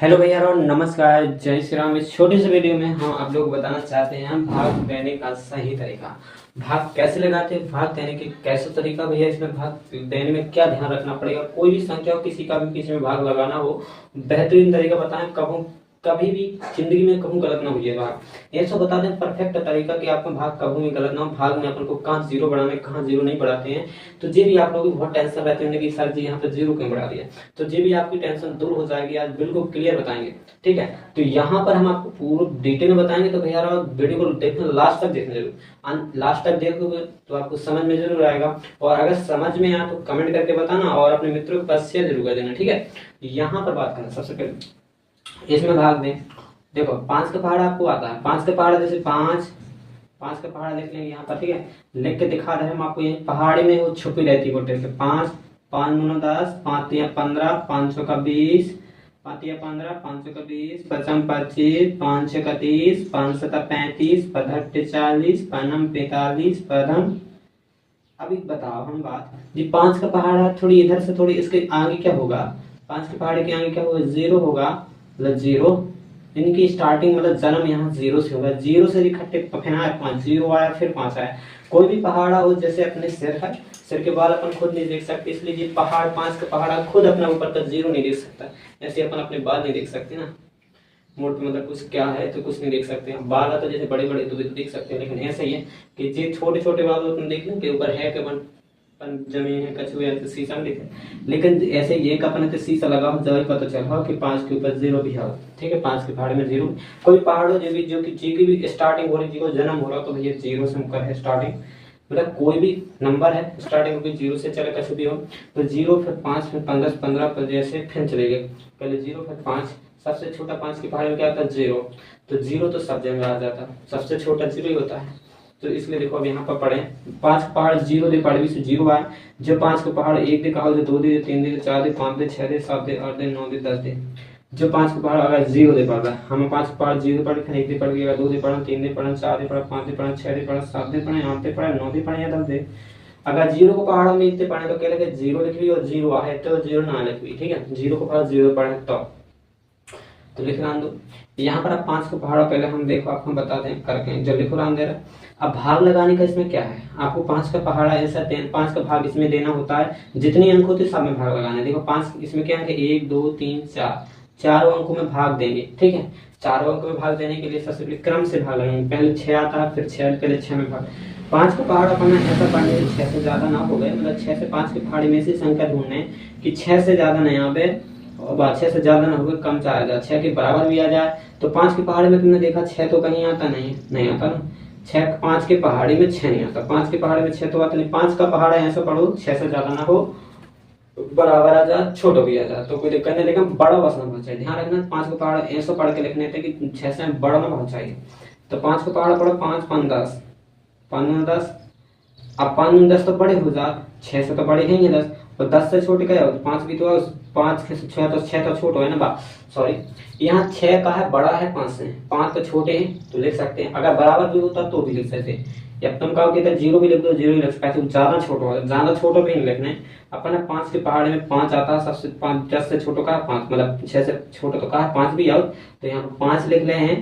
Hello भैया और नमस्कार, जय श्री राम। इस छोटे से वीडियो में हम आप लोग को बताना चाहते हैं भाग देने का सही तरीका। भाग कैसे लगाते हैं, भाग देने के कैसे तरीका भैया, इसमें भाग देने में क्या ध्यान रखना पड़ेगा। कोई भी संख्या हो, किसी का भी किसी में भाग लगाना हो, बेहतरीन तरीका बताएं। कभी भी जिंदगी में कहूँ गलत ना हुई भाग। ये सब बता दें परफेक्ट तरीका कि आपका भाग कभी भी गलत ना हो। भाग में अपन को कहाँ जीरो बढ़ाना है, कहाँ जीरो नहीं बढ़ाते हैं। तो ये भी आप लोगों को बहुत टेंशन रहती है कि सर जी यहाँ पे जीरो क्यों बढ़ा दिया। तो ये भी आपकी टेंशन दूर हो जाएगी, आज बिल्कुल क्लियर बताएंगे। ठीक है, तो यहाँ पर हम आपको पूरा डिटेल में बताएंगे। तो भैया वीडियो को देखना, लास्ट तक देखना जरूर। लास्ट तक देखोगे तो आपको समझ में जरूर आएगा। और अगर समझ में आए तो कमेंट करके बताना और अपने मित्रों के पास शेयर जरूर कर देना। ठीक है, यहाँ पर बात करना सबसे पहले इसमें भाग दें। देखो 5 का पहाड़ा आपको आता है। 5 का पहाड़ा जैसे 5 का पहाड़ा लिख लेंगे यहाँ पर। ठीक है, लिख के दिखा रहे हैं हम आपको। यही पहाड़ी में वो छुपी रहती है बोटे से। 5 5 9 10 5 या 15 5 का 20 5 या 15 5 का 20 पचम 25 5 का 30 5 का 35 पधट 40 पनम 45 पदम। अभी बताओ हम बात जी 5 का पहाड़ा थोड़ी इधर से थोड़ी इसके आगे क्या होगा। 5 के पहाड़े के आगे क्या होगा, जीरो होगा। मतलब जीरो इनकी स्टार्टिंग मतलब जन्म यहाँ जीरो से होगा। जीरो से इकट्ठे पफेना है 5, जीरो आया फिर 5 आया। कोई भी पहाड़ा हो, जैसे अपने सिर है, सिर के बाल अपन खुद नहीं देख सकते, इसलिए ये पहाड़ 5 का पहाड़ा खुद अपना ऊपर का जीरो नहीं देख सकता। ऐसे अपन अपने बाल नहीं देख सकते ना। मोट मतलब कुछ क्या है तो कुछ नहीं देख सकते। बाल तो जैसे बड़े बड़े तो देख सकते हैं, लेकिन ऐसा ही है कि जो छोटे छोटे बाल तुम देख लो के ऊपर है कि जमीन है कछुए है तो शीशा में दिखे। लेकिन ऐसे ये अपने तो शीशा लगा हो जब पता चल कि 5 के ऊपर जीरो भी है। ठीक है, 5 के पहाड़ में जीरो। कोई पहाड़ हो जो कि जी की भी स्टार्टिंग हो रही, जी को जन्म हो रहा, तो भैया जीरो से मुकर है स्टार्टिंग। मतलब कोई भी नंबर है स्टार्टिंग में जीरो से चले कछु भी हो। तो जीरो फिर 5 फिर 15 15 पर जैसे फिर चले गए। पहले जीरो फिर 5, सबसे छोटा 5 के पहाड़ में क्या आता है, जीरो। तो जीरो तो सब जगह आ जाता है, सबसे छोटा जीरो ही होता है। तो इसलिए देखो अब यहाँ पर पढ़े 5 पहाड़ जीरो दे पहाड़ भी से जीरो आए। जब 5 का पहाड़ 1 दे कहा, 2 दे 3 दे 4 दे 5 दे 6 दे 7 दे 8 दे 9 दे 10 दे। जब 5 का पहाड़ अगर जीरो दे पड़ रहा है, हमें 5 का पहाड़ जीरो पढ़े, फिर 1 दे पड़ गया, 2 दे पढ़ा, 3 दे पढ़ा, 4 दे पढ़ा, 5 दे पढ़ा, 6 दे पढ़ा, 7 दे पढ़े, 8 दे पढ़ा, 9 दे पढ़े या 10 दे। अगर जीरो को पहाड़ में इतने पढ़े तो क्या लगे, जीरो लिख ली और जीरो आए तो जीरो ना लिखी। ठीक है, जीरो को पहाड़ जीरो पढ़े तो लिख रहा दो। यहाँ पर आप 5 को पहाड़ा पहले हम देखो आपको बता दें करके जो लिखो राम दे रहा। अब भाग लगाने का इसमें क्या है, आपको 5 का पहाड़ा ऐसा 5 का भाग इसमें देना होता है। जितने अंक होते सब में भाग लगाना है। देखो 5 इसमें क्या है, 1 2 3 4, चारों अंकों में भाग देंगे। ठीक है, चारों अंकों में भाग देने के लिए सबसे क्रम से भाग लगाएंगे। पहले 6 आता है, फिर 6 पहले 6 में भाग। 5 का पहाड़ा पढ़ना ऐसा पढ़ने 6 से ज्यादा ना हो गए, मतलब 6 से 5 के पहाड़ी में से संख्या ढूंढने कि 6 से ज्यादा नहीं यहाँ पे और 6 से ज्यादा ना हो, कम चाहे जाए, 6 के बराबर भी आ जाए। तो 5 के पहाड़ी में तुमने देखा 6 तो कहीं आता नहीं आता ना। 6 5 के पहाड़ी में 6 नहीं आता, 5 के पहाड़ी में 6 तो आता नहीं। 5 का पहाड़ा ऐसा पढ़ो 6 से ज्यादा ना हो, बराबर आ जाए, छोटो भी आ जाए तो कोई दिक्कत नहीं, लेकिन बड़ा बस ना होना चाहिए। ध्यान रखना 5 का पहाड़ा ऐसा पढ़ के लिखने थे कि 6 से बड़ा ना होना चाहिए। तो 5 का पहाड़ा पढ़ो 5 5 10 5 10। अब 5 10 तो बड़े हो जाए, 6 से तो बड़े हैं 10, और 10 से छोटे क्या हो, 5 भी तो 5 से 6 तो 6 तो छोटा है ना बा, सॉरी। यहाँ 6 का है बड़ा है 5 से, 5 तो छोटे हैं तो लिख सकते हैं। अगर बराबर भी होता तो भी लिख सकते हैं। या तुम कहो कि जीरो भी लिख दो, जीरो ही लिख सकते हैं। ज्यादा छोटा हो, ज्यादा छोटा भी नहीं लिखने। अपना 5 के पहाड़े में 5 आता है सबसे, 5 10 से छोटो का 5, मतलब 6 से छोटा तो कहा 5 भी आओ, तो यहाँ 5 लिख रहे हैं।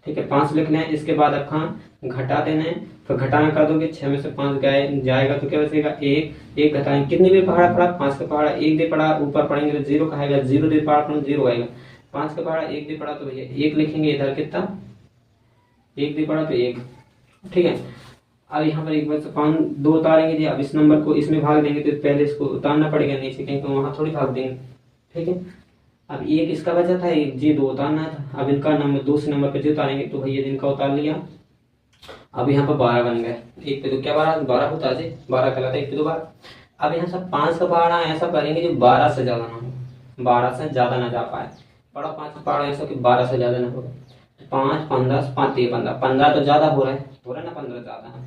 ठीक है, 5 लिख लें। इसके बाद अखा घटा देना है, तो घटाना कर दोगे 6 में से 5 जाएगा तो क्या बचेगा 1 1 घटाएंगे। कितने भी पहाड़ा पड़ा, 5 का पहाड़ा 1 दे पड़ा, ऊपर पढ़ेंगे तो जीरो कहेगा, जीरो दे पहाड़ा पड़ा जीरो आएगा। 5 का पहाड़ा 1 दे पड़ा तो भैया 1 लिखेंगे। इधर कितना 1 दे पड़ा तो 1। ठीक है, अब यहाँ पर एक बार 5 2 उतारेंगे जी। अब इस नंबर को इसमें भाग देंगे तो पहले इसको उतारना पड़ेगा नीचे, कहीं तो वहां थोड़ी भाग देंगे। ठीक है, अब 1 इसका बचा था, 1 जी 2 उतारना था। अब इनका नंबर 2 से नंबर पे जो उतारेंगे तो भैया जिनका उतार लिया। अब यहाँ पर 12 बन गए। 1 पे 2 क्या 12 होता है जी, 12 कहलाता है 1 पे 2 12। अब यहाँ से 5 का पहाड़ा ऐसा करेंगे जो 12 से ज्यादा ना हो, 12 से ज्यादा ना जा पाए। बड़ा 5 का पहाड़ा ऐसा कि 12 से ज्यादा ना हो। 5 15 5 15 15 तो ज्यादा हो रहा है ना, 15 ज्यादा है,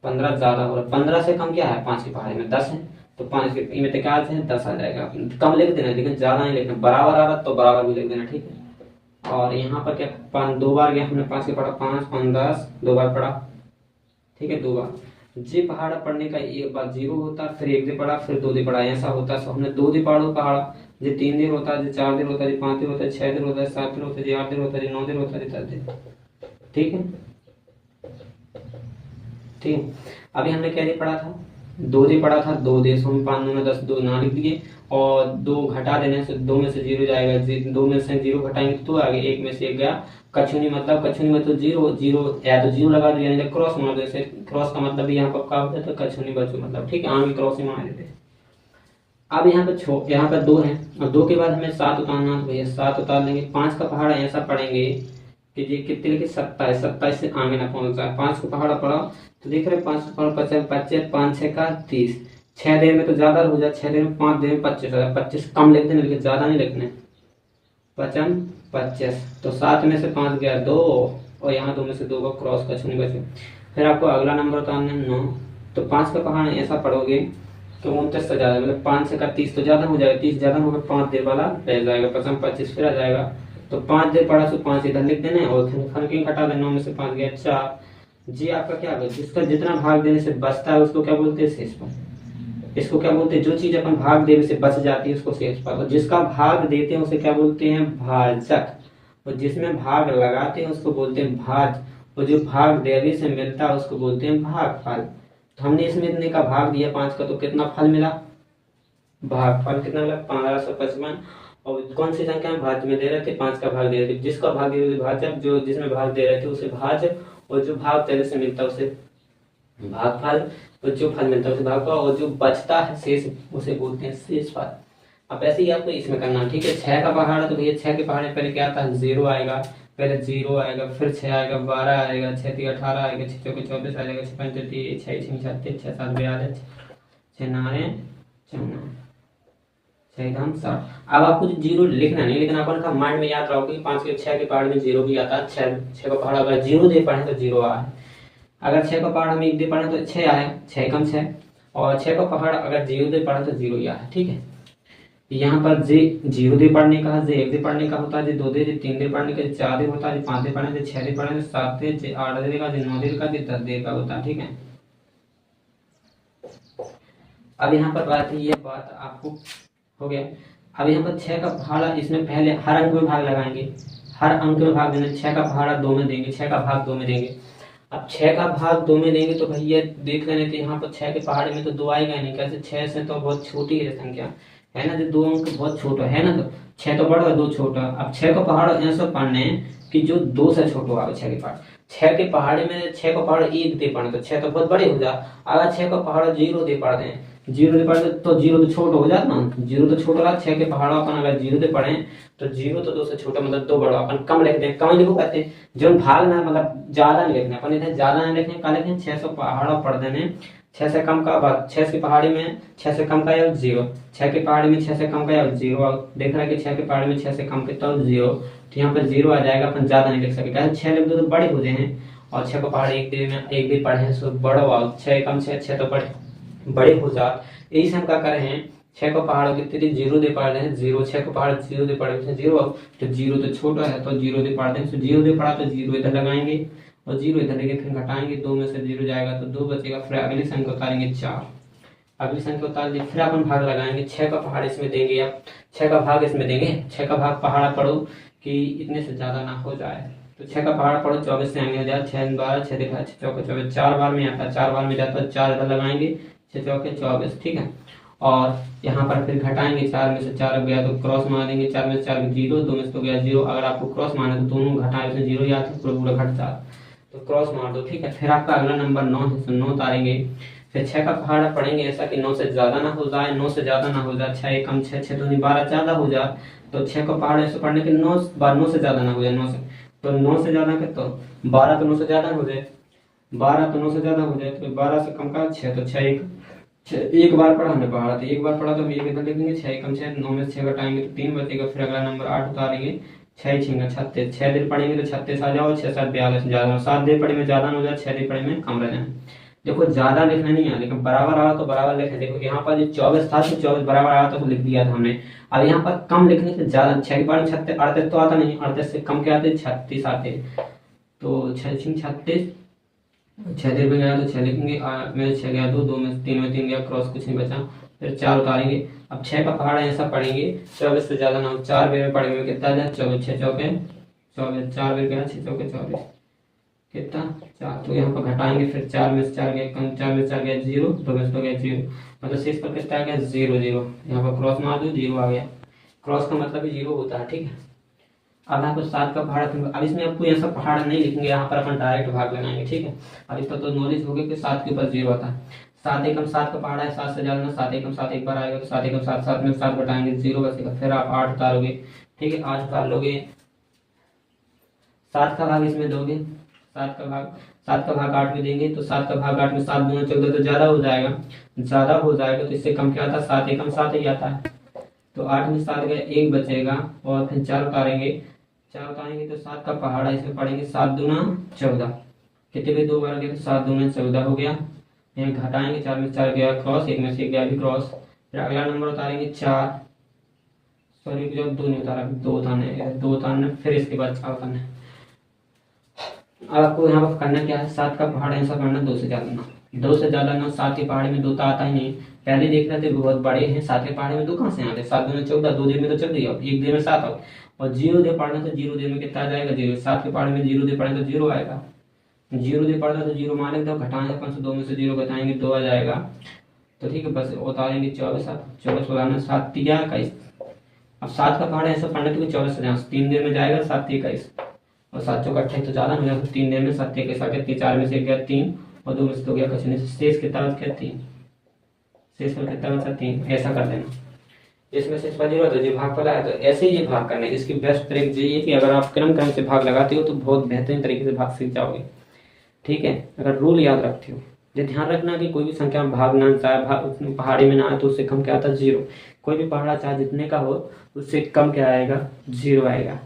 15 ज्यादा हो रहा है। 15 से कम क्या है, 5 के पहाड़े में 10 है, तो 5 के में क्या है 10 आ जाएगा। कम लिख देना, लेकिन ज्यादा नहीं लिखना। बराबर आ रहा तो बराबर भी लिख देना। ठीक है, और यहाँ पर क्या 5 2 बार गया हमने 5 के पढ़ा, 5 5 10 2 बार पढ़ा। ठीक है, 2 बार। जी पहाड़ा पढ़ने का एक बार जीरो होता, फिर 1 दे पढ़ा, फिर 2 दे पढ़ा, ऐसा होता है। हमने 2 दे पढ़ो पहाड़ा जी 3 दिन होता है, जी 4 दिन होता है, जी 5 दिन होता है, 6 दिन होता है, 7 दिन होता है, जी 8 दिन होता है, जी 9 दिन होता है, जी 10 दिन। ठीक है, ठीक है। अभी हमने क्या ये पढ़ा था, 2 दे पढ़ा था, 2 दे, 5 दूना 10, 2 ना लिख दिए, और 2 घटा देने से 2 में से 0 जाएगा, 2 में से 0 घटाएंगे तो आगे, 1 में से 1 गया, कछुनी मतलब कछुनी में तो 0 0 या तो 0 लगा दिया, नहीं क्रॉस मार दो, क्रॉस का मतलब यहाँ पर क्या होता है, तो कछुनी बचो मतलब, ठीक है, आगे क्रॉस ही मार देते हैं। अब यहाँ पे यहाँ पर 2 है, और 2 के बाद हमें 7 उतारना, तो भैया 7 उतार लेंगे। 5 का पहाड़ा ऐसा पढ़ेंगे कि जी कितने लिखे 27, 27 से आगे ना पहुंच जाए। 5 को पहाड़ा पड़ा तो देख रहे 5 पहाड़ा 50, 25, 5 6 का 30, 6 देर में तो ज्यादा हो जाए, 6 देर में 5 देर में 25 हो जाए, 25 कम लिखते हैं लेकिन ज्यादा नहीं लिखने, 55 25, तो 7 में से 5 गया 2, और यहाँ 2 में से 2 का क्रॉस का छूनी बचे। फिर आपको अगला नंबर उतारना है 9, तो 5 का पहाड़ा ऐसा पढ़ोगे तो 29 से ज्यादा, मतलब 5 से का 30 तो ज्यादा हो जाएगा, 30 ज्यादा होगा, 5 देर वाला रह जाएगा, 55 25 फिर आ जाएगा, तो 5 देर पड़ा तो 5 इधर लिख देना, और खनकिंग हटा देना, 9 में से 5 गया 4। जी आपका क्या होगा, जिसका जितना भाग देने से बचता है उसको क्या बोलते हैं, शेषफल। इसको क्या बोलते हैं, जो चीज अपन भाग देने से बच जाती है उसको शेषफल, और जिसका भाग देते हैं उसे क्या बोलते हैं, भाजक, और जिसमें भाग लगाते हैं उसको बोलते हैं भाज, और जो भाग देने से मिलता है उसको बोलते हैं भागफल। तो हमने इसमें इतने का भाग दिया 5 का, तो कितना फल मिला, भागफल कितना मिला 1555। और कौन सी संख्या में भाज्य में दे रहे थे, 5 का भाग दे रहे थे, जिसका भाग दे रहे थे भाजक, जो जिसमें भाग दे रहे थे उसे भाज, और जो भाग तेरे से मिलता है उसे भागफल, और जो फल मिलता है उसे भागफल, और जो बचता है शेष उसे बोलते हैं शेषफल। अब ऐसे ही आपको इसमें करना, ठीक है। 6 का पहाड़ा, तो भैया 6 के पहाड़े पहले क्या आता है, 0 आएगा, पहले 0 आएगा, फिर 6 आएगा, 12 आएगा, 6 3 18 आएगा, 6 चौके 24 आ जाएगा, 6 5 30, 6 6 36, 6 7 42, 6 9 54, 6 धाम 60। अब आपको जो 0 लिखना नहीं, लेकिन अपन का माइंड में याद रखोगे 5 के 6 के पहाड़ में 0 भी आता है, 6 का पहाड़ा अगर 0 दे पढ़े तो 0 आए, अगर 6 का पहाड़ में 1 दे पढ़े तो 6 आए, 6 कम 6, और 6 का पहाड़ अगर 0 दे पढ़े तो 0 ही आए, ठीक है। यहाँ पर जे 0 दे पढ़ने का, जे 1 दे पढ़ने का होता है, जे 2 दे, जे 3 दे पढ़ने का, 4 दे होता है, जे 5 दे पढ़ने, जे 6 दे पढ़ने, 7 दे, जे 8 दे का, जे 9 दे का, जे 10 दे का होता है, ठीक है। अब यहाँ पर बात है, ये बात आपको हो गया। अब यहाँ पर 6 का पहाड़ा, इसमें पहले हर अंक में भाग लगाएंगे, हर अंक में भाग देना, 6 का पहाड़ा 2 में देंगे, 6 का भाग 2 में देंगे। अब 6 का भाग 2 में देंगे तो भैया देख लेने थे, यहाँ पर 6 के पहाड़े में तो 2 आएगा नहीं, कैसे, 6 से तो बहुत छोटी है संख्या, है ना, जो 2 अंक बहुत छोटा है ना, तो 6 तो बड़ा है 2 छोटा। अब 6 का पहाड़ ऐसा पढ़ने कि जो 2 से छोटा होगा 6 के पहाड़, 6 के पहाड़े में 6 का पहाड़ 1 दे पढ़े तो 6 तो बहुत बड़े हो जा, अगर 6 का पहाड़ 0 दे पढ़ते हैं, 0 दे पढ़ते तो 0 तो छोटा हो जाता ना, 0 तो छोटा रहा, 6 के पहाड़ा अपन अगर 0 दे पढ़े तो 0 तो 2 से छोटा, मतलब 2 बड़ा, अपन कम लिखते हैं, कम ही लिखो कहते हैं, जो भाग ना मतलब ज्यादा नहीं लिखना, अपन इधर ज्यादा नहीं लिखने का लिखें, 600 पहाड़ा पढ़ देने, 6 से कम का भाग, 6 की पहाड़ी में 6 से कम का या 0, 6 की पहाड़ी में 6 से कम का या 0, देख रहा है कि 6 की पहाड़ी में 6 से कम कितना 0, तो यहाँ पर 0 आ जाएगा, अपन ज्यादा नहीं लिख सकते, 6 लिख दो तो बड़े हो जाए, और 6 का पहाड़ एक दिन पढ़े सो बड़ा हुआ, 6 कम 6 तो बड़े हो जाते, यही से हम क्या कर रहे हैं, 6 को पहाड़ों कितने 0 दे पढ़ रहे हैं, 0, 6 को पहाड़ 0 दे पढ़ रहे हैं, 0, तो 0 तो छोटा है तो 0 दे पढ़ रहे हैं, तो 0 दे पढ़ा तो 0 इधर लगाएंगे, और 0 इधर लेके फिर घटाएंगे, 2 में से 0 जाएगा तो 2 बचेगा, फिर अगली संख्या उतारेंगे 4, अगली संख्या उतार दी, फिर अपन भाग लगाएंगे, 6 का पहाड़ इसमें देंगे, अब 6 का भाग इसमें देंगे, 6 का भाग पहाड़ा पढ़ो कि इतने से ज्यादा ना हो जाए, तो 6 का पहाड़ पढ़ो 24 से आगे हो जाए, 6 12 6 देखा 6 चौके 24, 4 बार में आता है, 4 बार में जाता है, 4 इधर लगाएंगे, 6 चौके 24, ठीक है। और यहाँ पर फिर घटाएंगे, 4 में से 4 गया तो क्रॉस मार देंगे, 4 में से 4 0, 2 में से तो गया 0, अगर आपको क्रॉस मारना तो दोनों घटाए उसमें 0 या तो पूरा घट जाता, तो क्रॉस मार दो, ठीक है। फिर आपका अगला नंबर 9 है, तो 9 उतारेंगे, फिर 6 का पहाड़ा पढ़ेंगे ऐसा कि 9 से ज्यादा ना हो जाए, 9 से ज्यादा ना हो जाए, 6 कम 6 6 तो नहीं 12 ज्यादा हो जाए, तो 6 का पहाड़ ऐसे पढ़ने के 9 9 से ज्यादा ना हो जाए, 9 से, तो 9 से ज्यादा के तो 12 तो 9 से ज्यादा हो जाए, 12 तो 9 से ज्यादा हो जाए, तो 12 से कम का 6, तो 6 एक बार पढ़ा हमने पहाड़ा, तो एक बार पढ़ा तो हम एक इधर लिखेंगे, 6 कम 6, 9 में से 6 घटाएंगे तो 3 बचेगा, फिर अगला नंबर 8 उतारेंगे, 6 6 36, 6 दिन पढ़ेंगे तो 36 आ जाओ, 6 7 42 ज्यादा, 7 दिन पढ़े में ज्यादा हो जाए, 6 दिन पढ़े में कम रह जाए। देखो ज्यादा लिखना नहीं है, लेकिन बराबर आ तो बराबर लिखें, देखो यहाँ पर जो 24 था तो 24 बराबर आ तो लिख दिया था हमने, अब यहाँ पर कम लिखने से ज्यादा, 6 के बारे में 36 38 तो आता नहीं, 38 से कम क्या आते 36 आते, तो 6 6 36, 6 देर में गया तो 6 लिखेंगे, में 6 गया 2, 2 में 3 में 3 गया, क्रॉस कुछ नहीं बचा, फिर 4 उतारेंगे। अब 6 का पहाड़ है ऐसा पढ़ेंगे, 24 से ज़्यादा ना हो। 4 बेर में पढ़ेंगे कितना आ जाए 24, 6 चौके 24, 4 बेर क्या 6 चौके 24 कितना 4। तो यहाँ पर घटाएंगे, फिर 4 में से 4 गया कम, 4 में से 4 गया 0, 2 में से 2 गया 0, मतलब शेष पर कितना आ गया 0 0। यहाँ पर क्रॉस मार दो 0 आ गया। क्रॉस का मतलब 0 होता है, ठीक है। अब यहाँ पर 7 का पहाड़, अब इसमें आपको ऐसा पहाड़ नहीं लिखेंगे, यहाँ पर अपन डायरेक्ट भाग लगाएंगे, ठीक है। अब इसका तो नॉलेज हो गया कि 7 के ऊपर 0 आता है। 7 एकम 7 का पहाड़ा है, 7 से ज्यादा ना, 7 एकम 7 एक बार आएगा तो 7 एकम 7, 7 में 7 घटाएंगे 0 बचेगा। फिर आप 8 उतारोगे, ठीक है, 8 उतार लोगे, 7 का भाग इसमें दोगे, 7 का भाग 8 में देंगे तो 7 का भाग 8 में 7 दूना 14, तो ज्यादा हो जाएगा, तो इससे कम क्या आता है 7 एकम 7 ही आता है। तो 8 में 7 गए 1 बचेगा, और फिर 4 उतारेंगे, 4 उतारेंगे तो 7 का पहाड़ा इसमें पढ़ेंगे 7 दूना 14, कितने भी 2 बार गए तो 7 दूना 14 हो गया। यहाँ घटाएंगे, 4 में 4 गया क्रॉस, 1 में से 1 गया भी क्रॉस। फिर अगला नंबर उतारेंगे 4, सॉरी जो 2 नहीं उतारा, 2 उतारना, फिर इसके बाद 4 उतारना है। अब आपको यहाँ पर करना क्या है, 7 का पहाड़ ऐसा करना 2 से ज्यादा ना, 2 से ज्यादा ना। 7 के पहाड़े में 2 तो आता ही नहीं, पहले देख रहे थे बहुत बड़े हैं, 7 के पहाड़े में 2 कहाँ से आते, 7 दूना 14, 2 देर में तो 14 और 1 देर में 7 और 0 दे पढ़ना तो 0 देर में कितना आ जाएगा 0। 7 के पहाड़े में 0 दे पढ़े तो 0 आएगा, 0 दे पढ़ना तो 0 मानेंगे, तो घटाएंगे 5 2 में से 0 घटाएंगे 2 आ जाएगा। तो ठीक है, बस उतारेंगे 24, 24 उतारना 7 3 21। अब 7 का पहाड़ ऐसा पढ़ना तो 24 से 3 देर में जाएगा 7 21, और 7 चौका 28 तो ज्यादा हो जाएगा, 3 देर में 7 21 आ गया, 4 में से 1 गया 3 और 2 में से 2 गया कुछ नहीं, शेष कितना बच गया 3, शेष पर कितना बचा 3। ऐसा कर देना, इसमें शेष पर 0 तो ये भाग पर आया, तो ऐसे ही ये भाग करना है। इसकी बेस्ट ट्रिक ये है कि अगर आप क्रम से भाग लगाते हो तो बहुत बेहतरीन तरीके से भाग सीख जाओगे, ठीक है। अगर रूल याद रखते हो, ये ध्यान रखना कि कोई भी संख्या में भाग ना, चाहे पहाड़ी में ना आए तो उससे कम क्या आता है 0। कोई भी पहाड़ा चाहे जितने का हो उससे कम क्या आएगा 0 आएगा।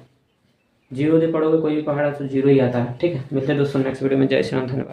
0 दे पढ़ोगे कोई भी पहाड़ा तो 0 ही आता है, ठीक है। मिलते हैं दोस्तों नेक्स्ट वीडियो में। जय श्री राम, धन्यवाद।